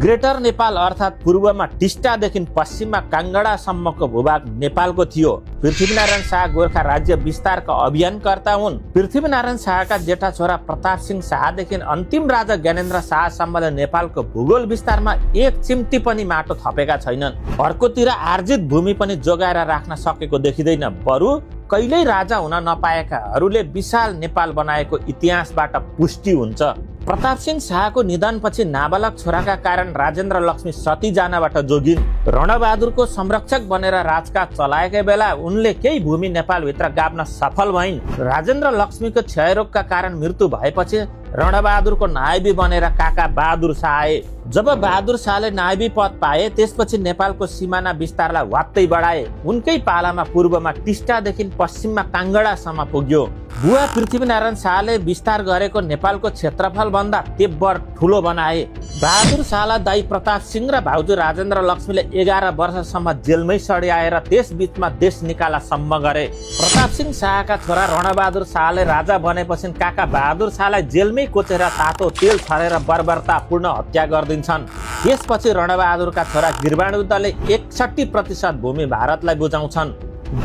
Greater Nepal अर्थात् पूर्वमा टिस्टादेखि पश्चिममा काङ्गडासम्मको भूभाग नेपालको थियो। पृथ्वीनारायण शाह गोर्खा राज्य विस्तारका अभियानकर्ता हुन्। पृथ्वीनारायण शाहका जेठा छोरा प्रताप सिंह शाहदेखि अन्तिम राजा ज्ञानेन्द्र शाहसम्मले नेपालको भूगोल विस्तारमा एक चिम्टी पनि माटो थपेका छैनन्। अर्कोतिर आर्जित भूमि पनि जोगाएर राख्न सकेको देखिँदैन। बरु कहिल्यै राजा हुन नपाएकाहरूले विशाल नेपाल बनाएको इतिहासबाट पुष्टि हुन्छ। प्रताप सिंह शाहको निधनपछि नाबालक छोराका कारण राजेन्द्र लक्ष्मी सती जानबाट जोगिन्। रणबहादुरको संरक्षक बनेर राजकाज चलाएकै बेला उनले केही भूमि नेपालभित्र गाभ्न सफल भइन्। राजेन्द्र लक्ष्मीको क्षयरोगका कारण मृत्यु भएपछि रणबहादुरको नायबी बनेर काका बहादुर शाह आए। जब बहादुर शाहले नायबी पद पाए त्यसपछि नेपालको सिमाना विस्तारलाई वात्तै बढाए। उनकै पालामा पूर्वमा टिस्टादेखि पश्चिममा काङ्गडासम्म पुग्यो। बुवा पृथ्वीनारायण शाहले विस्तार गरेको नेपालको क्षेत्रफल भन्दा तेब्बर ठुलो बनाए। बहादुर शाहलाई दाइ प्रताप सिंह र भाउजू राजेन्द्र लक्ष्मीले 11 वर्षसम्म जेलमै सड्याएर त्यस बीचमा देश निकालासम्म गरे। प्रताप सिंह शाहका छोरा रणबहादुर शाहले राजा बनेपछि काका बहादुर शाहलाई जेलमै कोचेर तातो तेल छरेर बर्बरतापूर्ण हत्या गरिदिन्छन्। त्यसपछि रणबहादुरका छोरा गिरवाणुद्दले 61% भूमि भारतलाई बुझाउँछन्।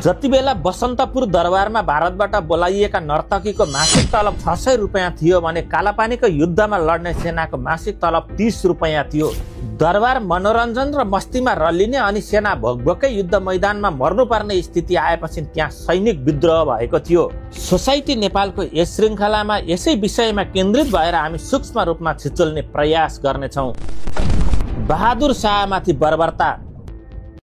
जति बेला बसन्तपुर दरबारमा भारतबाट बोलाइएका नर्तकीको मासिक तलब 600 रुपियाँ थियो भने कालापानीको युद्धमा लड्ने सेनाको मासिक तलब 30 रुपियाँ थियो। दरबार मनोरञ्जन र मस्तीमा रल्लिने अनि सेना भोकभोकै युद्ध मैदानमा मर्नुपर्ने स्थिति आएपछि त्यहाँ सैनिक विद्रोह भएको थियो। सोसाइटी नेपालको यस श्रृङ्खलामा यसै विषयमा केन्द्रित भएर हामी सूक्ष्म रूपमा छिचोल्ने प्रयास गर्नेछौँ। बहादुर शाहमाथि बर्बरता।